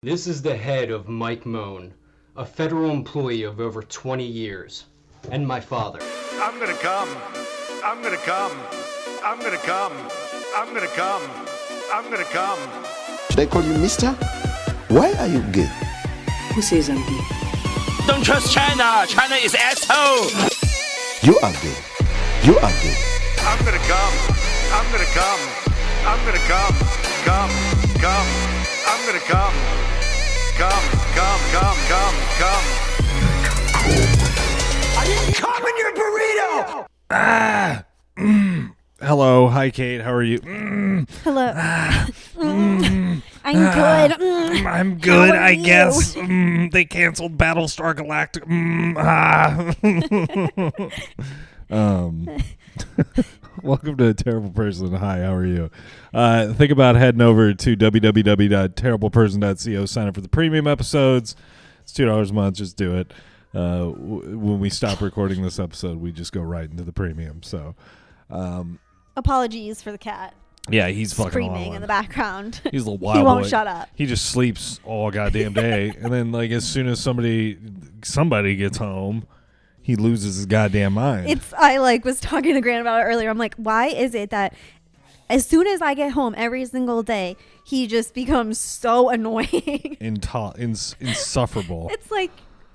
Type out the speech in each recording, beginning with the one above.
This is the head of Mike Moan, a federal employee of over 20 years, and my father. I'm gonna come. I'm gonna come. I'm gonna come. I'm gonna come. I'm gonna come. Should I call you mister? Why are you gay? Who says I'm gay? Don't trust China. China is asshole. You are gay. You are gay. I'm gonna come. I'm gonna come. I'm gonna come. Come. Come. I'm gonna come. Come. Come. Come. Come. Come. I didn't come in your burrito. Hello, hi Kate. How are you? Hello. I'm good. I'm good, I you? guess. They canceled Battlestar Galactica. Welcome to A Terrible Person. Hi, how are you? Think about heading over to www.terribleperson.co. Sign up for the premium episodes. It's $2 a month. Just do it. When we stop recording this episode, we just go right into the premium. So, Apologies for the cat. yeah, he's fucking Screaming on. in the background. He's a little wild He won't boy. shut up. He just sleeps all goddamn day, and then like as soon as somebody gets home, he loses his goddamn mind. I was talking to Grant about it earlier. I'm like, why is it that as soon as I get home every single day, he just becomes so annoying? Insufferable. It's like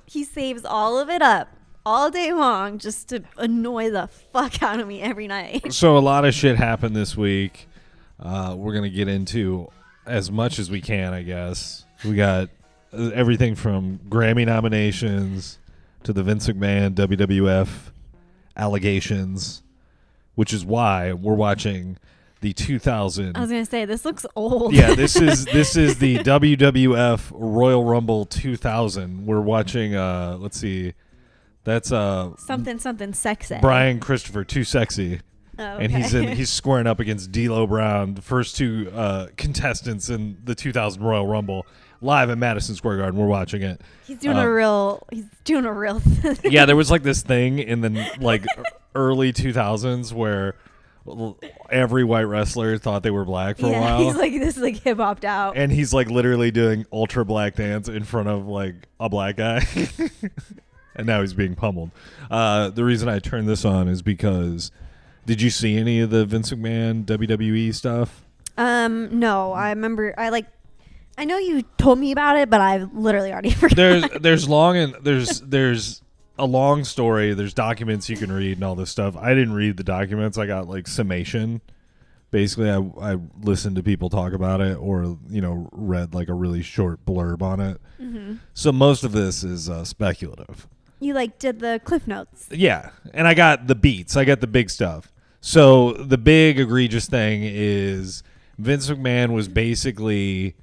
he saves all of it up all day long just to annoy the fuck out of me every night. So a lot of shit happened this week. We're gonna get into as much as we can, I guess. We got everything from Grammy nominations to the Vince McMahon WWF allegations, which is why we're watching the 2000. I was gonna say this looks old. Yeah, this is the WWF Royal Rumble 2000. We're watching. Let's see, that's something sexy. Brian Christopher, Too Sexy. Oh, And okay. he's squaring up against D'Lo Brown, the first two contestants in the 2000 Royal Rumble, live at Madison Square Garden. We're watching it. He's doing a real thing. Yeah, there was like this thing in the early 2000s where every white wrestler thought they were black for a while. He's like, this is like hip hopped out. And he's like literally doing ultra black dance in front of like a black guy. And now he's being pummeled. The reason I turned this on is because, did you see any of the Vince McMahon WWE stuff? No, I remember. I know you told me about it, but I've literally already forgot. There's a long story. There's documents you can read and all this stuff. I didn't read the documents. I got like summation. Basically, I listened to people talk about it, or read like a really short blurb on it. Mm-hmm. So most of this is speculative. You did the Cliff Notes. Yeah, and I got the beats. I got the big stuff. So the big egregious thing is Vince McMahon was basically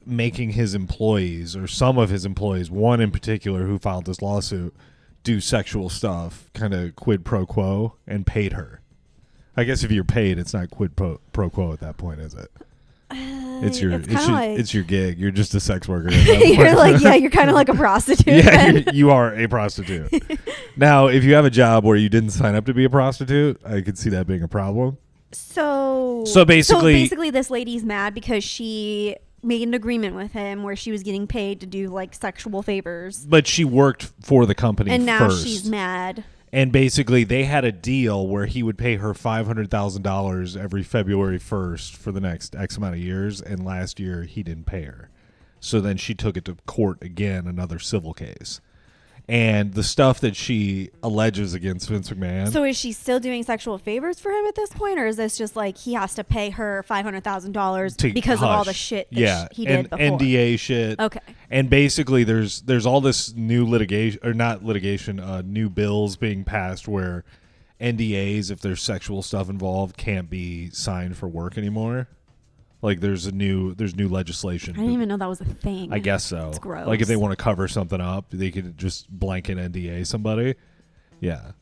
making his employees, or some of his employees, one in particular who filed this lawsuit, do sexual stuff, kind of quid pro quo, and paid her. I guess if you're paid, it's not quid pro quo at that point, is it? It's your gig. You're just a sex worker. You're kind of like a prostitute. Yeah, you are a prostitute. Now, if you have a job where you didn't sign up to be a prostitute, I could see that being a problem. So basically, this lady's mad because she made an agreement with him where she was getting paid to do sexual favors. But she worked for the company and now first. She's mad. And basically, they had a deal where he would pay her $500,000 every February 1st for the next X amount of years. And last year, he didn't pay her. So then she took it to court again, another civil case. And the stuff that she alleges against Vince McMahon. So is she still doing sexual favors for him at this point? Or is this just he has to pay her $500,000 because of all the shit that he did before? NDA shit. Okay. And basically there's all this new litigation, or not litigation, new bills being passed where NDAs, if there's sexual stuff involved, can't be signed for work anymore. There's new legislation. I didn't even know that was a thing. I guess so. It's gross. If they want to cover something up, they could just blanket NDA somebody. Yeah.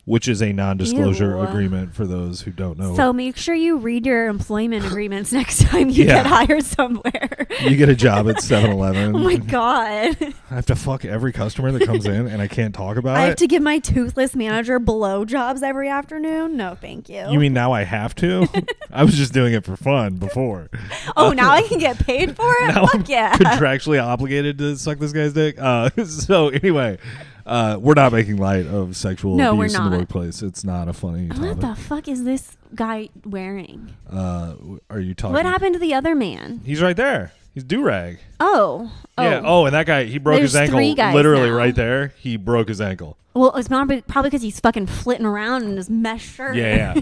which is a non-disclosure Ew. agreement for those who don't know. So make sure you read your employment agreements next time you get hired somewhere. You get a job at 7-Eleven. Oh my God. I have to fuck every customer that comes in, and I can't talk about I it. have to give my toothless manager blowjobs every afternoon? No, thank you. You mean now I have to? I was just doing it for fun before. Oh, now I can get paid for it? Now Fuck I'm yeah. contractually obligated to suck this guy's dick. So anyway, we're not making light of sexual No, we're abuse in the not. workplace. It's not a funny What topic. the fuck is this guy wearing? Are you talking? What happened to the other man? He's right there. He's do-rag. Oh. Yeah. Oh, and that guy, he broke his There's ankle. 3 guys Literally now. right there. He broke his ankle. Well, it's probably because he's fucking flitting around in his mesh shirt. Yeah.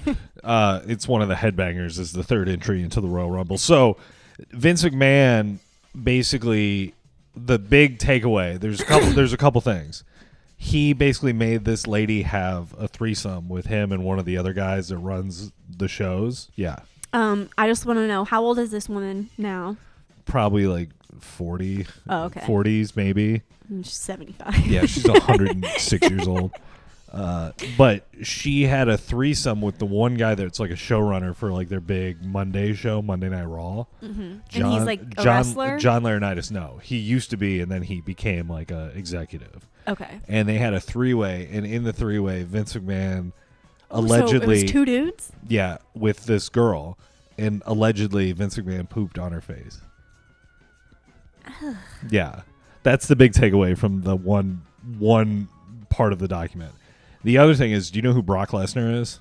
It's one of the headbangers. Is the 3rd entry into the Royal Rumble. So Vince McMahon, basically, the big takeaway. There's a couple things. He basically made this lady have a threesome with him and one of the other guys that runs the shows. Yeah. I just want to know, how old is this woman now? Probably like 40. Oh, okay. 40s maybe. She's 75. Yeah, she's 106 years old. But she had a threesome with the one guy that's like a showrunner for like their big Monday show, Monday Night Raw. Mm-hmm. And he's like a John, wrestler? John Laurinaitis, no. He used to be, and then he became like a executive. Okay. And they had a 3-way, and in the 3-way, Vince McMahon So it allegedly, was 2 dudes? yeah, with this girl, and allegedly Vince McMahon pooped on her face. Yeah, that's the big takeaway from the one part of the document. The other thing is, do you know who Brock Lesnar is?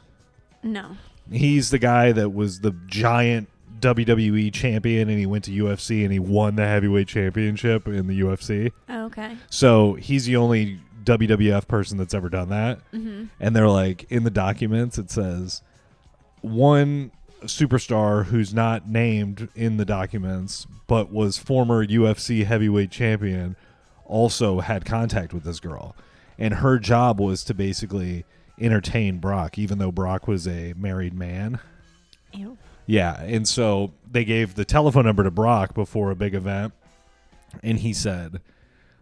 No. He's the guy that was the giant WWE champion, and he went to UFC and he won the heavyweight championship in the UFC. Oh, okay. So he's the only WWF person that's ever done that. Mm-hmm. And they're like, in the documents, it says one superstar who's not named in the documents, but was former UFC heavyweight champion, also had contact with this girl. And her job was to basically entertain Brock, even though Brock was a married man. Ew. Yeah, and so they gave the telephone number to Brock before a big event, and he said,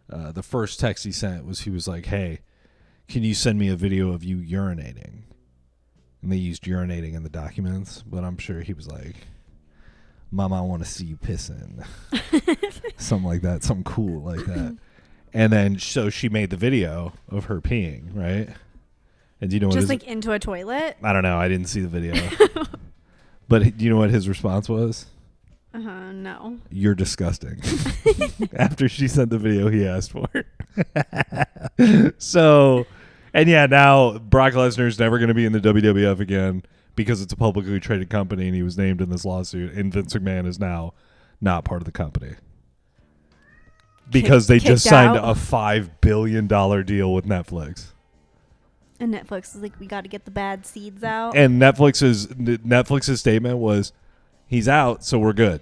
the first text he sent was, he was like, hey, can you send me a video of you urinating? And they used urinating in the documents, but I'm sure he was like, Mama, I want to see you pissing. Something like that, something cool like that. And then so she made the video of her peeing, right? And do you know what Just his, like into a toilet? I don't know, I didn't see the video. But do you know what his response was? No. You're disgusting. After she sent the video he asked for. So, and yeah, now Brock Lesnar's never going to be in the WWF again because it's a publicly traded company and he was named in this lawsuit, and Vince McMahon is now not part of the company. Because they just kicked signed out? a $5 billion deal with Netflix. And Netflix is like, we got to get the bad seeds out. And Netflix's statement was, he's out, so we're good.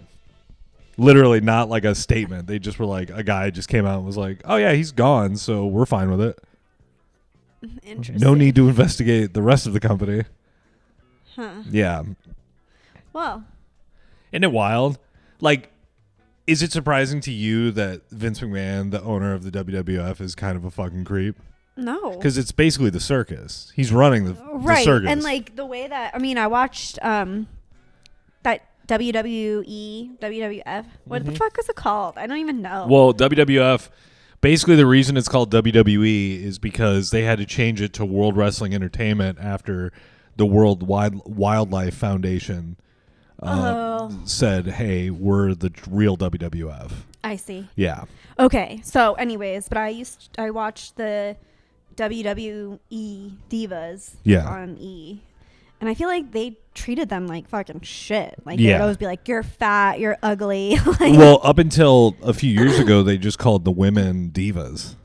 Literally not like a statement. They just were like, a guy just came out and was like, oh yeah, he's gone, so we're fine with it. Interesting. No need to investigate the rest of the company. Huh. Yeah. Well, Isn't it wild? Like, is it surprising to you that Vince McMahon, the owner of the WWF, is kind of a fucking creep? no. Because it's basically the circus. He's running the Right. circus. And like the way that, I mean, I watched that WWE, WWF. What the fuck is it called? I don't even know. Well, WWF, basically the reason it's called WWE is because they had to change it to World Wrestling Entertainment after the World Wildlife Foundation said, hey, we're the real WWF. I see. Yeah. Okay. So anyways, but I watched the WWE Divas on E. And I feel like they treated them like fucking shit. Like, they would always be like, you're fat, you're ugly. Like, Well, up until a few years ago, they just called the women divas.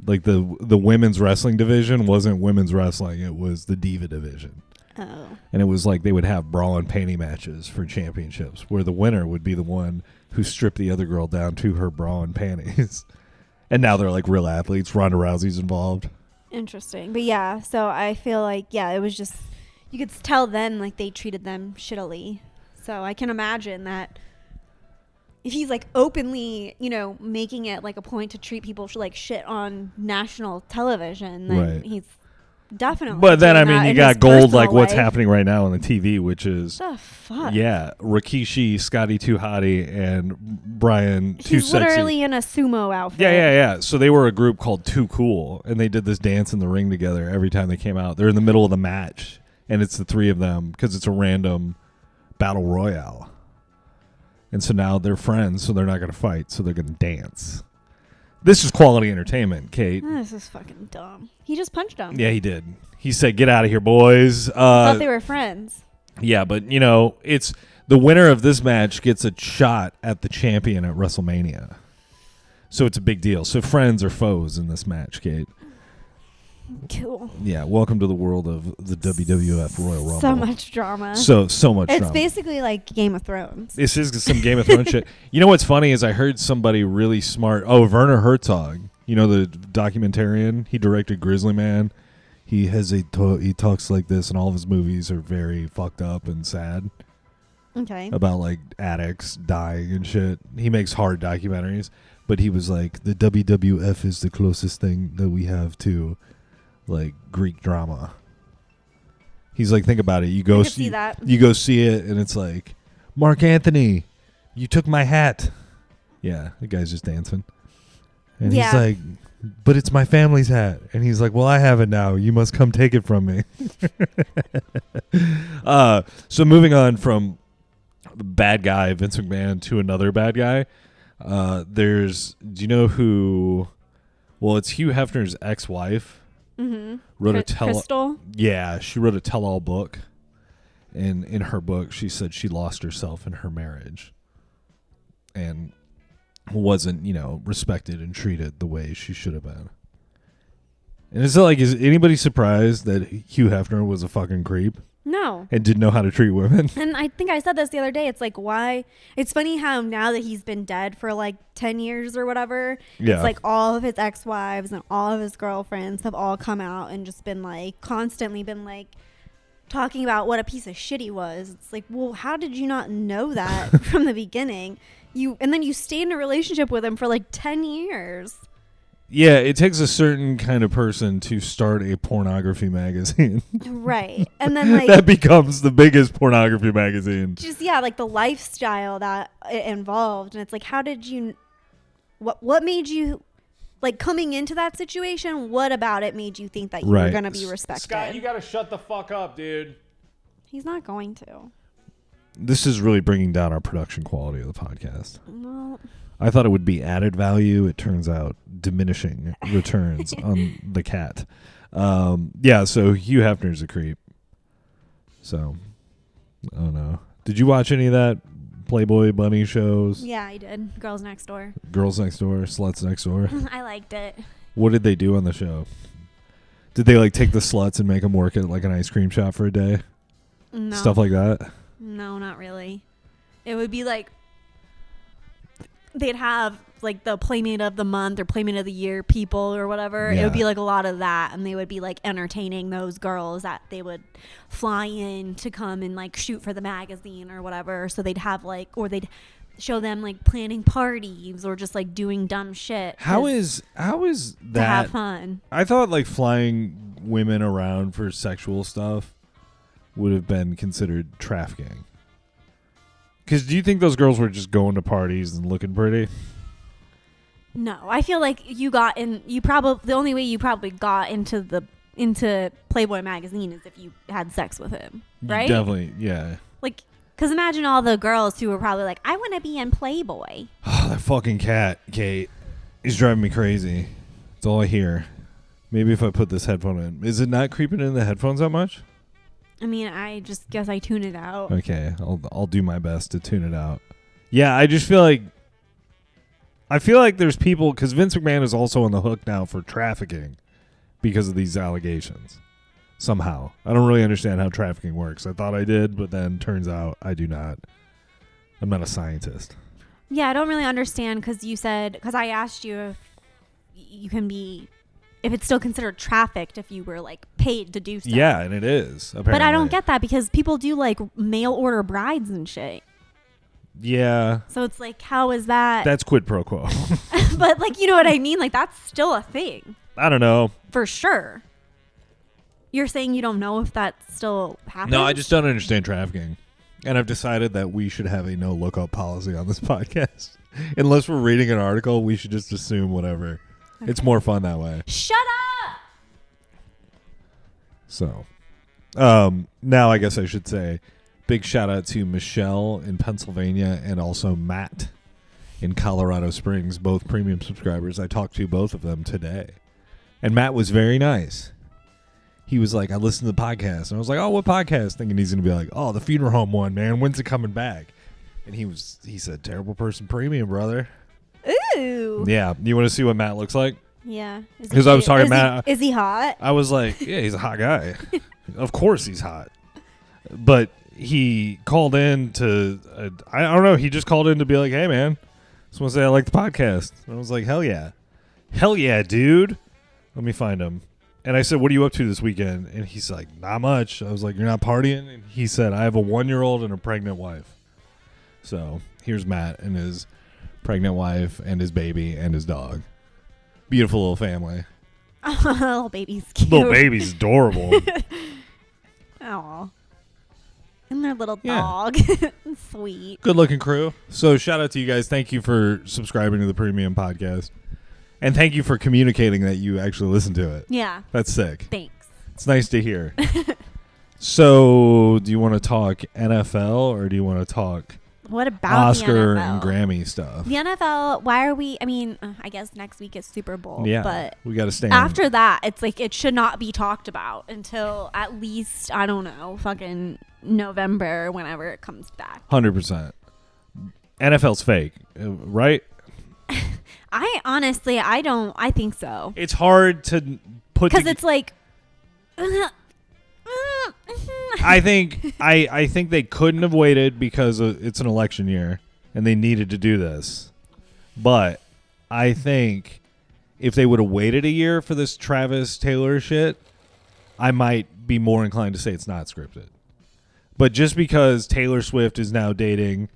Like, the women's wrestling division wasn't women's wrestling. It was the diva division. oh. And it was like they would have bra and panty matches for championships where the winner would be the one who stripped the other girl down to her bra and panties. And now they're like real athletes. Ronda Rousey's involved. Interesting. But yeah, so I feel like, yeah, it was just, you could tell then like they treated them shittily. So I can imagine that if he's like openly, you know, making it like a point to treat people like shit on national television, then Right. he's definitely. But then, I mean, you got gold like what's life. happening right now on the TV, which is... The fuck? Yeah, Rikishi, Scotty Too Hottie, and Brian Too He's Sexy. literally in a sumo outfit. Yeah. So they were a group called Too Cool, and they did this dance in the ring together every time they came out. They're in the middle of the match, and it's the three of them because it's a random battle royale. And so now they're friends, so they're not going to fight, so they're going to dance. This is quality entertainment, Kate. This is fucking dumb. He just punched him. Yeah, he did. He said, "Get out of here, boys." Thought they were friends. Yeah, but it's the winner of this match gets a shot at the champion at WrestleMania. So it's a big deal. So friends or foes in this match, Kate. Cool. Yeah, welcome to the world of the WWF Royal Rumble. So much drama. So much It's drama. basically like Game of Thrones. This is some Game of Thrones shit. You know what's funny is I heard somebody really smart. Oh, Werner Herzog. You know the documentarian? He directed Grizzly Man. He has he talks like this, and all of his movies are very fucked up and sad. Okay. About like addicts dying and shit. He makes hard documentaries, but he was like, the WWF is the closest thing that we have to like Greek drama. He's like, think about it. You go see that. You go see it, and it's like, Mark Anthony, you took my hat. Yeah, the guy's just dancing, and he's like, but it's my family's hat. And he's like, well, I have it now. You must come take it from me. So moving on from the bad guy, Vince McMahon, to another bad guy. Do you know who? Well, it's Hugh Hefner's ex-wife. Mm-hmm. Wrote Crystal? Yeah, she wrote a tell-all book. And in her book, she said she lost herself in her marriage. And wasn't, respected and treated the way she should have been. And is anybody surprised that Hugh Hefner was a fucking creep? No. And didn't know how to treat women? And I think I said this the other day. It's like, why? It's funny how now that he's been dead for like 10 years or whatever, it's like all of his ex-wives and all of his girlfriends have all come out and just been like, constantly been like, talking about what a piece of shit he was. It's like, well, how did you not know that from the beginning? And then you stayed in a relationship with him for like 10 years. Yeah, it takes a certain kind of person to start a pornography magazine. Right. And then like that becomes the biggest pornography magazine. Just like the lifestyle that it involved. And it's like, how did you what made you like coming into that situation? What about it made you think that you were going to be respected? Scott, you got to shut the fuck up, dude. He's not going to. This is really bringing down our production quality of the podcast. Well, I thought it would be added value. It turns out diminishing returns on the cat. So Hugh Hefner's a creep. So, I don't know. Did you watch any of that Playboy Bunny shows? Yeah, I did. Girls Next Door. Girls Next Door, Sluts Next Door. I liked it. What did they do on the show? Did they like take the sluts and make them work at like an ice cream shop for a day? No. Stuff like that? No, not really. It would be like they'd have like the Playmate of the Month or Playmate of the Year people or whatever. Yeah. It would be like a lot of that, and they would be like entertaining those girls that they would fly in to come and like shoot for the magazine or whatever. So they'd have like, or they'd show them like planning parties or just like doing dumb shit. How is that? To have fun. I thought like flying women around for sexual stuff would have been considered trafficking. Because do you think those girls were just going to parties and looking pretty? No, I feel like the only way you probably got into Playboy magazine is if you had sex with him, right? Definitely, yeah. Like, because imagine all the girls who were probably like, I want to be in Playboy. Oh, that fucking cat, Kate, is driving me crazy. That's all I hear. Maybe if I put this headphone in. Is it not creeping in the headphones that much? I mean, I just guess I tune it out. Okay, I'll do my best to tune it out. Yeah, I just feel like there's people, because Vince McMahon is also on the hook now for trafficking because of these allegations. Somehow. I don't really understand how trafficking works. I thought I did, but then turns out I do not. I'm not a scientist. Yeah, I don't really understand because I asked you if you can be, if it's still considered trafficked if you were like paid to do so. Yeah, and it is, apparently. But I don't get that because people do like mail order brides and shit. Yeah. So it's like, how is that? That's quid pro quo. But like, you know what I mean? Like, that's still a thing. I don't know. For sure. You're saying you don't know if that still happens? No, I just don't understand trafficking. And I've decided that we should have a no lookup policy on this podcast. Unless we're reading an article, we should just assume whatever. Okay. It's more fun that way. Shut up! So, now I guess I should say big shout out to Michelle in Pennsylvania and also Matt in Colorado Springs, both premium subscribers. I talked to both of them today. And Matt was very nice. He was like, I listened to the podcast. And I was like, oh, what podcast? Thinking he's going to be like, oh, the funeral home one, man. When's it coming back? And he said, Terrible Person Premium, brother. Ooh. Yeah. You want to see what Matt looks like? Yeah. Because I was talking to Matt. Is he hot? I was like, yeah, he's a hot guy. Of course he's hot. But he called in to, I don't know, he just called in to be like, hey, man, just want to say I like the podcast. And I was like, hell yeah. Hell yeah, dude. Let me find him. And I said, what are you up to this weekend? And he's like, not much. I was like, you're not partying? And he said, I have a 1-year-old and a pregnant wife. So here's Matt and his pregnant wife and his baby and his dog. Beautiful little family. Little baby's cute. Little baby's adorable. Aw. And their little dog. Sweet. Good looking crew. So shout out to you guys. Thank you for subscribing to the premium podcast. And thank you for communicating that you actually listen to it. Yeah. That's sick. Thanks. It's nice to hear. So, do you want to talk NFL or do you want to talk what about Oscar the NFL? And Grammy stuff? The NFL, why are we, I mean, I guess next week is Super Bowl. Yeah. But we got to stand. After that, it's like it should not be talked about until at least, I don't know, fucking November, whenever it comes back. 100%. NFL's fake, right? I honestly, I think so. It's hard to put because it's like I think they couldn't have waited because it's an election year and they needed to do this. But I think if they would have waited a year for this Travis Taylor shit, I might be more inclined to say it's not scripted. But just because Taylor Swift is now dating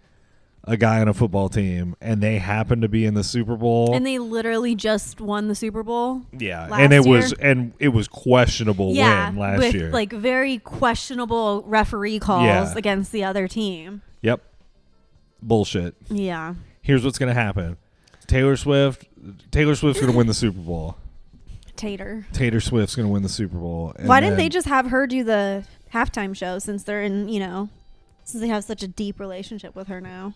a guy on a football team and they happen to be in the Super Bowl, and they literally just won the Super Bowl. Yeah, and it was questionable win last year. Like very questionable referee calls against the other team. Yep. Bullshit. Yeah. Here's what's going to happen. Taylor Swift's going to win the Super Bowl. Taylor Swift's going to win the Super Bowl. Why didn't they just have her do the halftime show since they're in, since they have such a deep relationship with her now?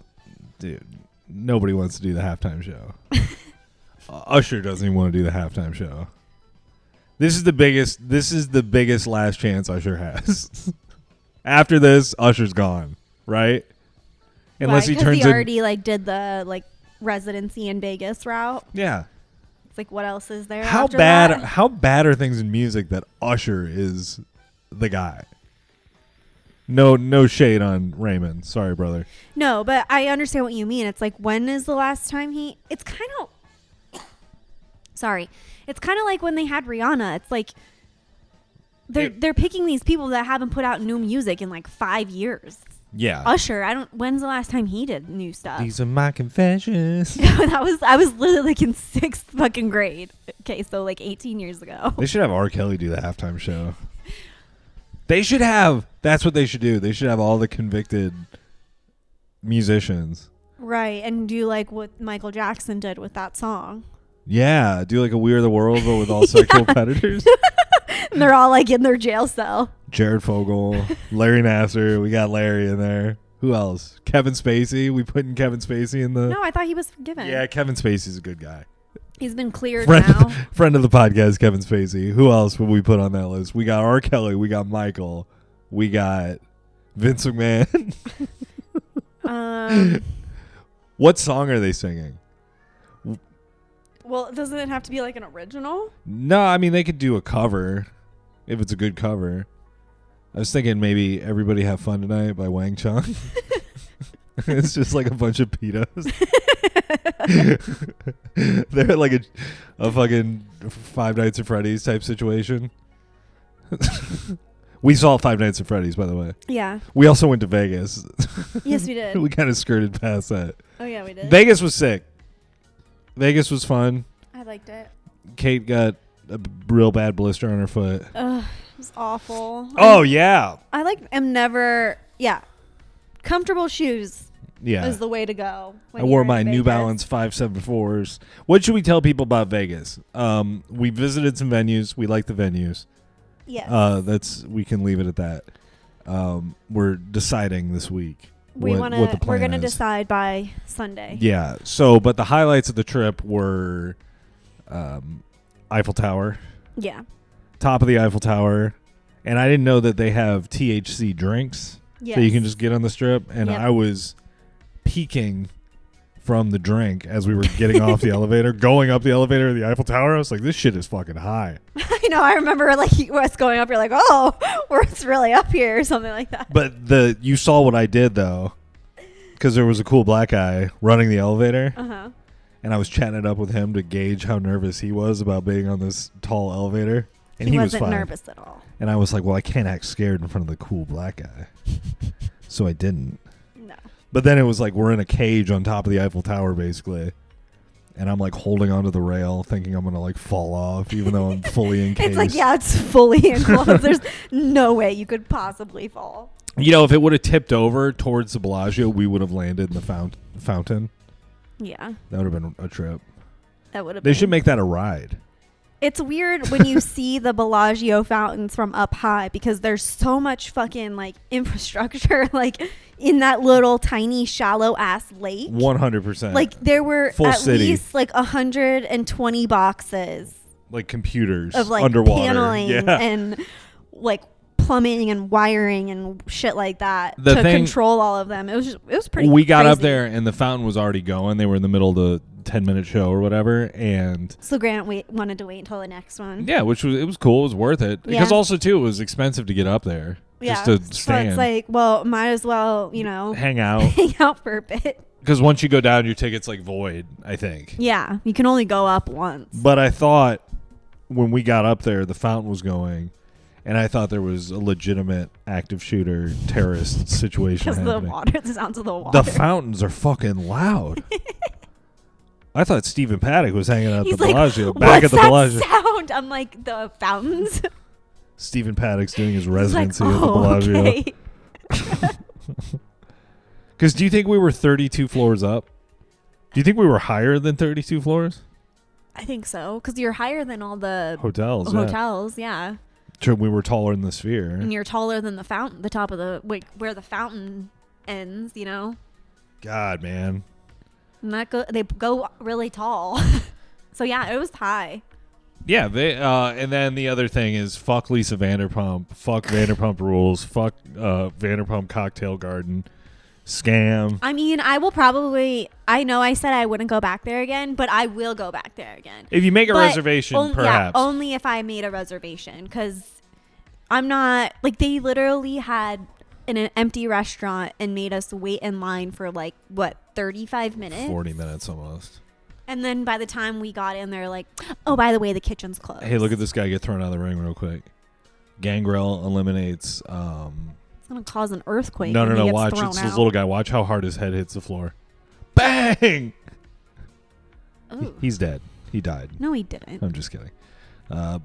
Dude, nobody wants to do the halftime show. Usher doesn't even want to do the halftime show. This is the biggest last chance Usher has. After this, Usher's gone, right? Unless he turns already did the residency in Vegas route. Yeah. It's like, what else is there? How bad are things in music that Usher is the guy? No shade on Raymond. Sorry, brother. No, but I understand what you mean. It's like, when is the last time it's kind of... Sorry. It's kind of like when they had Rihanna. It's like they're picking these people that haven't put out new music in 5 years. Yeah. Usher, when's the last time he did new stuff? These are my confessions. I was literally in 6th fucking grade. Okay, so 18 years ago. They should have R. Kelly do the halftime show. That's what they should do. They should have all the convicted musicians. Right, and do what Michael Jackson did with that song. Yeah, do a We Are the World, but with all sexual predators. And they're all in their jail cell. Jared Fogle, Larry Nassar. We got Larry in there. Who else? Kevin Spacey. We putting Kevin Spacey in the... No, I thought he was forgiven. Yeah, Kevin Spacey's a good guy. He's been cleared now. Friend of the podcast, Kevin Spacey. Who else would we put on that list? We got R. Kelly. We got Michael. We got Vince McMahon. What song are they singing? Well, doesn't it have to be an original? No, I mean, they could do a cover if it's a good cover. I was thinking maybe Everybody Have Fun Tonight by Wang Chung. It's just a bunch of pedos. They're a fucking Five Nights at Freddy's type situation. We saw Five Nights at Freddy's, by the way. Yeah. We also went to Vegas. Yes, we did. We kind of skirted past that. Oh, yeah, we did. Vegas was sick. Vegas was fun. I liked it. Kate got a real bad blister on her foot. was awful. Oh, yeah. I am never. Yeah, comfortable shoes. Yeah. Is the way to go. I wore my New Balance 574s. What should we tell people about Vegas? We visited some venues. We like the venues. Yes. We can leave it at that. We're deciding this week. We're going to decide by Sunday. Yeah. So, but the highlights of the trip were Eiffel Tower. Yeah. Top of the Eiffel Tower. And I didn't know that they have THC drinks that you can just get on the Strip. And I was peeking from the drink as we were getting off the elevator, going up the elevator of the Eiffel Tower. I was like, this shit is fucking high. I know. I remember us going up. You're like, oh, it's really up here or something like that. But you saw what I did though, because there was a cool black guy running the elevator. Uh-huh. And I was chatting it up with him to gauge how nervous he was about being on this tall elevator. And he wasn't was fine. nervous at all. And I was like, well, I can't act scared in front of the cool black guy. So I didn't. No. But then it was like we're in a cage on top of the Eiffel Tower, basically. And I'm like holding onto the rail, thinking I'm going to like fall off, even though I'm fully encased. It's like, yeah, it's fully enclosed. There's no way you could possibly fall. You know, if it would have tipped over towards the Bellagio, we would have landed in the fountain. Yeah. That would have been a trip. That would have. They should make that a ride. It's weird when you see the Bellagio fountains from up high because there's so much fucking like infrastructure like in that little tiny shallow ass lake. 100%. Like there were Full at city. least like 120 boxes Like computers of like underwater. paneling Yeah. and like plumbing and wiring and shit like that The to thing- control all of them. It was pretty. We got up crazy. there and the fountain was already going. They were in the middle of the 10-minute show or whatever, and So Grant wanted to wait until the next one. yeah, it was cool. It was worth it because Yeah. also too it was expensive to get up there just to stand. So it's like, well, might as well, hang out hang out for a bit. because once you go down, your ticket's like void. I think. Yeah, you can only go up once. But I thought when we got up there, the fountain was going, and I thought there was a legitimate active shooter terrorist situation Because happening. the sounds of the water. The fountains are fucking loud. I thought Stephen Paddock was hanging out at He's the like, Bellagio, back what's at the that Bellagio. sound? I'm like, the fountains. Stephen Paddock's doing his He's like, residency at the oh, Bellagio. okay. Because do you think we were 32 floors up? Do you think we were higher than 32 floors? I think so, because you're higher than all the Hotels. yeah. True, we were taller than the Sphere. And you're taller than the fountain, the top of the where the fountain ends. God, man. And they go really tall. So yeah, it was high. Yeah, they and then the other thing is fuck Lisa Vanderpump, fuck Vanderpump Rules, fuck Vanderpump Cocktail Garden, scam. I mean, I will probably. I know I said I wouldn't go back there again, but I will go back there again. If you make a But reservation, perhaps. Yeah, only if I made a reservation, because I'm not like they literally had in an empty restaurant and made us wait in line for 35 minutes, 40 minutes almost. and then by the time we got in, they're like, "Oh, by the way, the kitchen's closed." Hey, look at this guy get thrown out of the ring real quick. Gangrel eliminates. It's gonna cause an earthquake. No, when he gets watch. thrown It's out. this little guy. Watch how hard his head hits the floor. Bang! Ooh. He's dead. He died. No, he didn't. I'm just kidding.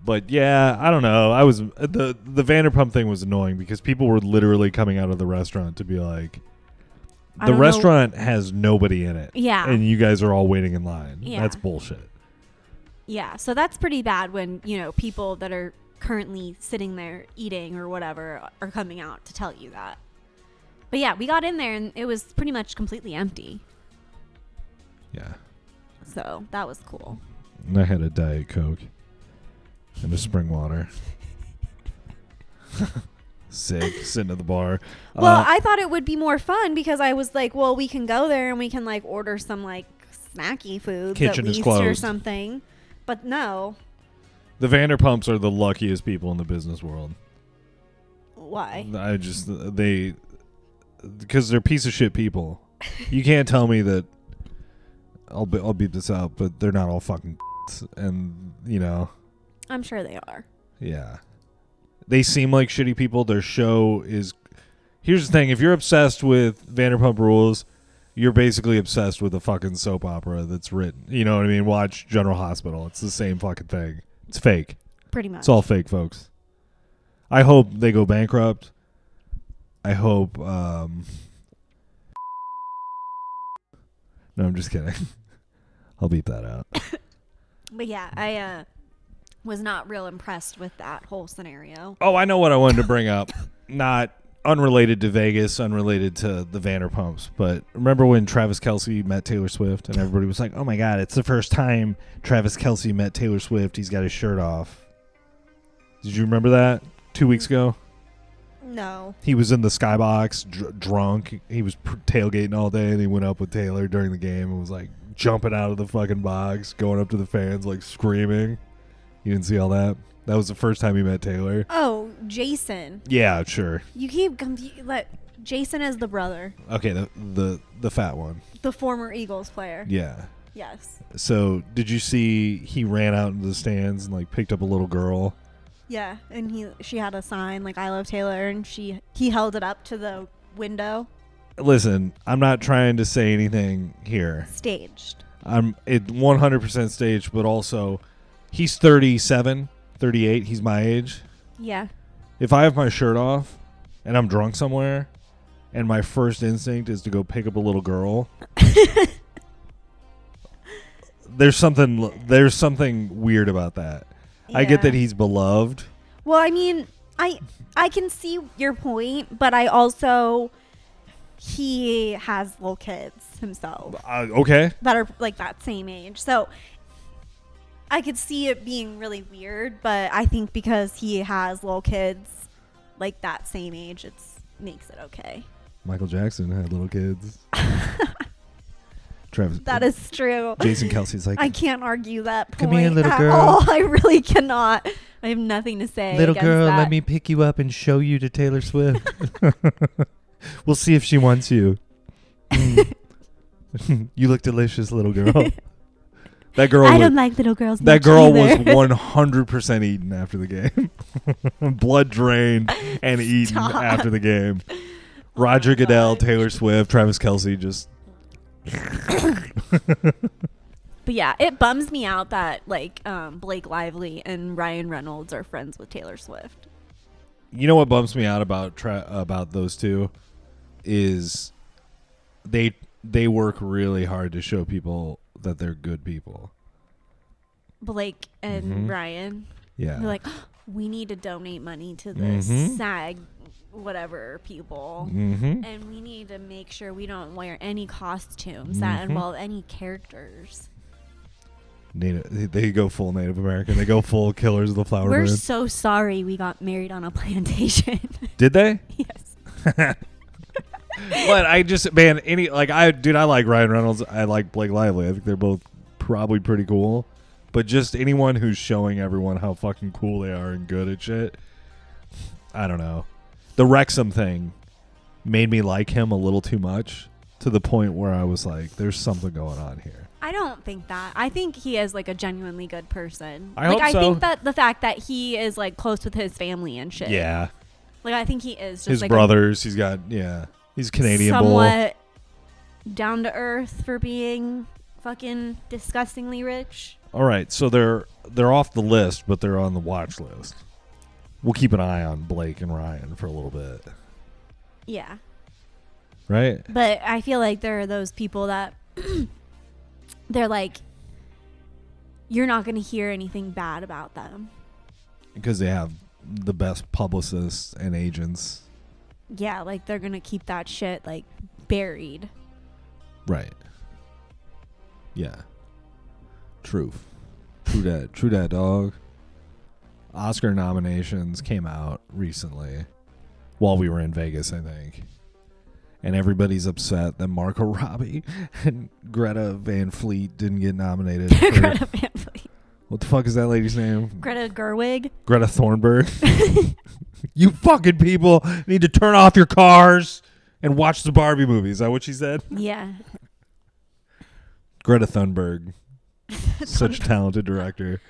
But yeah, I don't know. I was the Vanderpump thing was annoying because people were literally coming out of the restaurant to be like, the restaurant has nobody in it. Yeah. And you guys are all waiting in line. Yeah. That's bullshit. Yeah, so that's pretty bad when, people that are currently sitting there eating or whatever are coming out to tell you that. But yeah, we got in there and it was pretty much completely empty. Yeah. So that was cool. And I had a Diet Coke and a spring water. Sick, sitting at the bar. Well, I thought it would be more fun because I was like, well, we can go there and we can order some snacky foods Kitchen at is least or closed. something. But no. The Vanderpumps are the luckiest people in the business world. Why? Because they're piece of shit people. You can't tell me that. I'll beep this out, but they're not all fucking and I'm sure they are. Yeah. They seem like shitty people. Their show is. Here's the thing: if you're obsessed with Vanderpump Rules, you're basically obsessed with a fucking soap opera that's written. You know what I mean? Watch General Hospital. It's the same fucking thing. It's fake. Pretty much. It's all fake, folks. I hope they go bankrupt. I hope. No, I'm just kidding. I'll beat that out. But yeah, I was not real impressed with that whole scenario. Oh, I know what I wanted to bring up. Not unrelated to Vegas, unrelated to the Vanderpumps. But remember when Travis Kelce met Taylor Swift and everybody was like, oh my God, it's the first time Travis Kelce met Taylor Swift. He's got his shirt off. Did you remember that 2 weeks ago? No. He was in the skybox drunk. He was tailgating all day and he went up with Taylor during the game and was like jumping out of the fucking box, going up to the fans like screaming. You didn't see all that? That was the first time he met Taylor. Oh, Jason. Yeah, sure. You keep Jason is the brother. Okay, the fat one. The former Eagles player. Yeah. Yes. So, did you see he ran out into the stands and like picked up a little girl? Yeah, and she had a sign like I love Taylor, and he held it up to the window. Listen, I'm not trying to say anything here. Staged. I'm 100% staged, but also he's 37, 38. He's my age. Yeah. If I have my shirt off and I'm drunk somewhere and my first instinct is to go pick up a little girl, there's something weird about that. Yeah. I get that he's beloved. Well, I mean, I can see your point, but I also he has little kids himself. Okay. That are like that same age. So I could see it being really weird, but I think because he has little kids like that same age, it makes it okay. Michael Jackson had little kids. Travis. That is true. Jason Kelce's like, I can't argue that point. Come here, little girl. All. I really cannot. I have nothing to say. Little girl, that. let me pick you up and show you to Taylor Swift. We'll see if she wants you. You look delicious, little girl. That girl. I don't like little girls. That girl either. was 100% eaten after the game. Blood drained and eaten after the game. Roger Goodell, Taylor Swift, Travis Kelce, just. But yeah, it bums me out that like Blake Lively and Ryan Reynolds are friends with Taylor Swift. You know what bums me out about those two is they work really hard to show people that they're good people. Blake and Ryan. Yeah. They're like, oh, we need to donate money to the SAG whatever people, and we need to make sure we don't wear any costumes that involve any characters. They go full Native American. They go full Killers of the Flower We're Moon. so sorry we got married on a plantation. Did they? Yes. But I just, man, I like Ryan Reynolds. I like Blake Lively. I think they're both probably pretty cool. But just anyone who's showing everyone how fucking cool they are and good at shit, I don't know. The Wrexham thing made me like him a little too much to the point where I was like, there's something going on here. I don't think that. I think he is like a genuinely good person. I hope so. think that the fact that he is like close with his family and shit. Yeah. Like I think he is just his like brothers. He's got he's Canadian somewhat down to earth for being fucking disgustingly rich. All right, so they're off the list, but they're on the watch list. We'll keep an eye on Blake and Ryan for a little bit. Yeah. Right? But I feel like there are those people that they're like, you're not going to hear anything bad about them. Because they have the best publicists and agents. Yeah, like they're going to keep that shit like buried. Right. Yeah. True that, dog. Oscar nominations came out recently while we were in Vegas, I think. And everybody's upset that Margot Robbie and Greta Van Fleet didn't get nominated. Greta Van Fleet. What the fuck is that lady's name? Greta Gerwig. Greta Thunberg. You fucking people need to turn off your cars and watch the Barbie movie. Is that what she said? Yeah. Greta Thunberg. Such a talented director.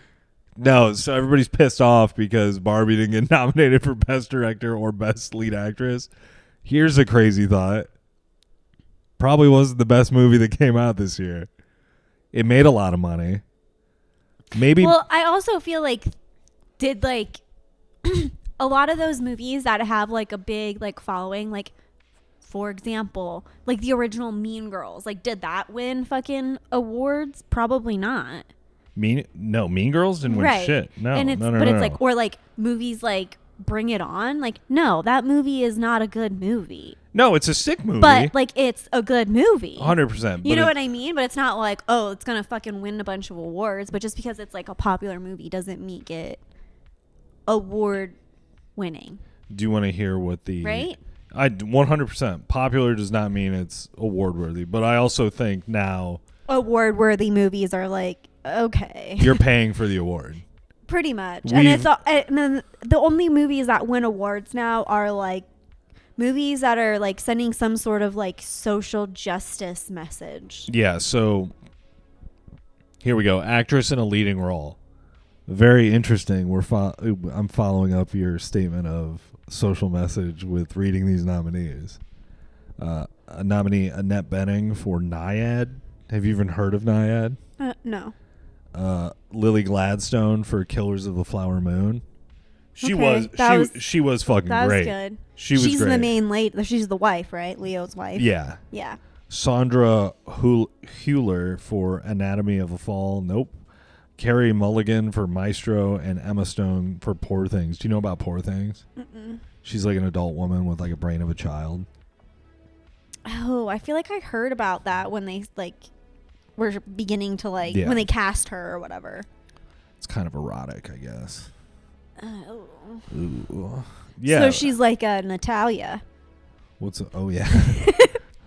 No, so everybody's pissed off because Barbie didn't get nominated for Best Director or Best Lead Actress. Here's a crazy thought. Probably wasn't the best movie that came out this year. It made a lot of money. Maybe. Well, I also feel like a lot of those movies that have like a big like following, like for example, like the original Mean Girls, like did that win fucking awards? Probably not. Mean Girls didn't win shit. No, and it's, no. But it's like, or like movies like Bring It On. Like, no, that movie is not a good movie. No, it's a sick movie. But like, it's a good movie. 100%. You know what I mean? But it's not like, oh, it's gonna fucking win a bunch of awards. But just because it's like a popular movie doesn't make it award winning. Do you want to hear what the right? 100% popular does not mean it's award worthy. But I also think now award worthy movies are like, okay, you're paying for the award. Pretty much. And it's and then the only movies that win awards now are like movies that are like sending some sort of like social justice message. Yeah, so here we go. Actress in a leading role. Very interesting. I'm following up your statement of social message with reading these nominees. A nominee, Annette Bening for Naiad. Have you even heard of Naiad? No. Lily Gladstone for Killers of the Flower Moon. She was fucking that great. Was good. She's great. The main lady. She's the wife, right? Leo's wife. Yeah. Yeah. Sandra Hüller for Anatomy of a Fall. Nope. Carey Mulligan for Maestro and Emma Stone for Poor Things. Do you know about Poor Things? Mm-mm. She's like an adult woman with like a brain of a child. Oh, I feel like I heard about that when they like were beginning to like when they cast her or whatever. It's kind of erotic, I guess. Oh. Ooh. Yeah. So she's like a Natalia. Oh yeah.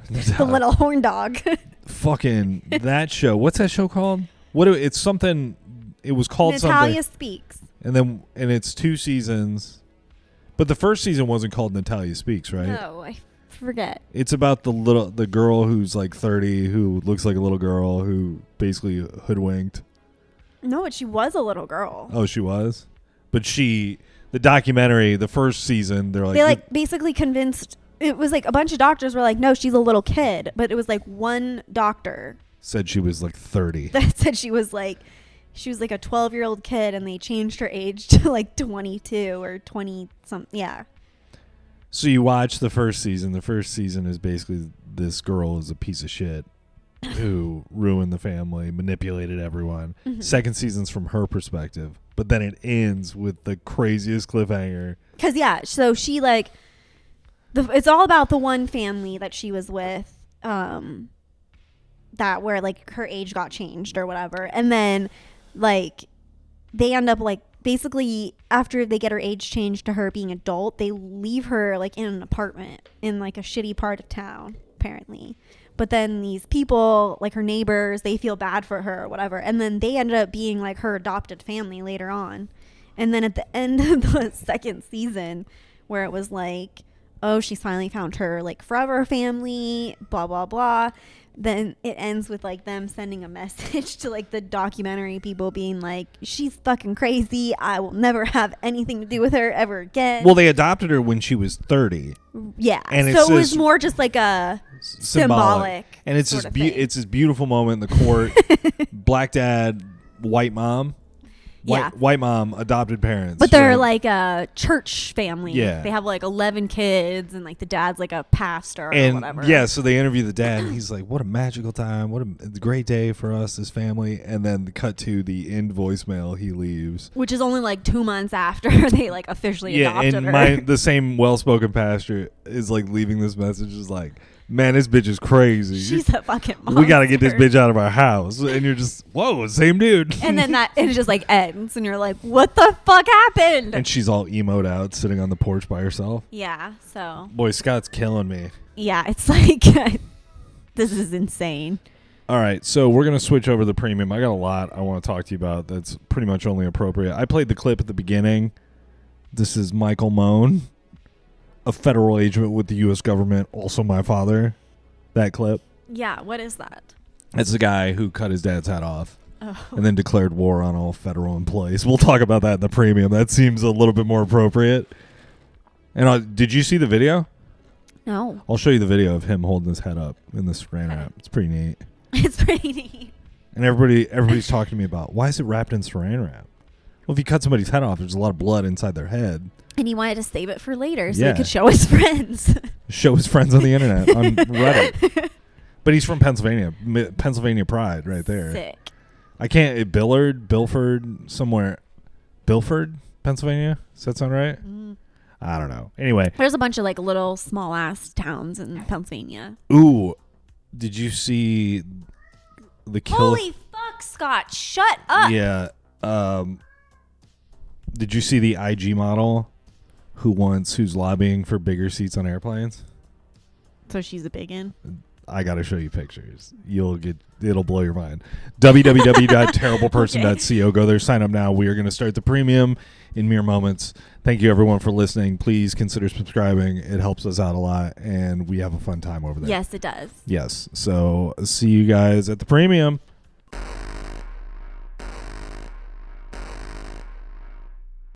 The little horn dog. Fucking that show. What's that show called? It's something. It was called Natalia something. Speaks. And it's 2 seasons. But the first season wasn't called Natalia Speaks, right? No, I forget. It's about the girl who's like 30 who looks like a little girl who basically hoodwinked. No, but she was a little girl. Oh, she was? But the documentary, the first season, they like basically convinced, it was like a bunch of doctors were like, no, she's a little kid. But it was like one doctor said she was like 30. That said she was like a 12-year-old kid, and they changed her age to like 22 or 20 something. Yeah. So you watch the first season. The first season is basically this girl is a piece of shit who ruined the family, manipulated everyone. Mm-hmm. Second season's from her perspective, but then it ends with the craziest cliffhanger. Because so she like it's all about the one family that she was with, that where like her age got changed or whatever, and then like they end up like basically after they get her age changed to her being adult, they leave her like in an apartment in like a shitty part of town apparently. But then these people, like her neighbors, they feel bad for her or whatever, and then they ended up being like her adopted family later on. And then at the end of the second season, where it was like, oh, she's finally found her like forever family, blah blah blah, then it ends with like them sending a message to like the documentary people being like, she's fucking crazy, I will never have anything to do with her ever again. Well, they adopted her when she was 30. Yeah, and so it was more just like a symbolic and it's this beautiful moment in the court. Black dad, white mom. White mom, adopted parents. But they're like a church family. Yeah. They have like 11 kids, and like the dad's like a pastor or whatever. Yeah, so they interview the dad, and he's like, what a magical time. What a great day for us, this family. And then cut to the end voicemail he leaves. Which is only like 2 months after they like officially adopted her. And the same well-spoken pastor is like leaving this message is like, man, this bitch is crazy. She's a fucking monster. We got to get this bitch out of our house. And you're just, whoa, same dude. And then it just like ends. And you're like, what the fuck happened? And she's all emoed out, sitting on the porch by herself. Yeah, so. Boy, Scott's killing me. Yeah, it's like, this is insane. All right, so we're going to switch over to the premium. I got a lot I want to talk to you about that's pretty much only appropriate. I played the clip at the beginning. This is Michael Moan, a federal agent with the U.S. government, also my father. That clip. Yeah, what is that? That's the guy who cut his dad's head off and then declared war on all federal employees. We'll talk about that in the premium. That seems a little bit more appropriate. And did you see the video? No. I'll show you the video of him holding his head up in the saran wrap. It's pretty neat. It's pretty neat. And everybody's talking to me about, why is it wrapped in saran wrap? Well, if you cut somebody's head off, there's a lot of blood inside their head. And he wanted to save it for later so Yeah. he could show his friends. Show his friends on the internet, on Reddit. But he's from Pennsylvania. Pennsylvania pride right there. Sick. I can't... Bilford, somewhere... Bilford, Pennsylvania? Does that sound right? I don't know. Anyway. There's a bunch of like little small ass towns in Pennsylvania. Ooh. Did you see the kill? Holy fuck, Scott. Shut up. Yeah. Did you see the IG model who's lobbying for bigger seats on airplanes? So she's a biggin? I got to show you pictures. It'll blow your mind. www.terribleperson.co. Go there, sign up now. We are going to start the premium in mere moments. Thank you everyone for listening. Please consider subscribing. It helps us out a lot and we have a fun time over there. Yes, it does. Yes. So see you guys at the premium.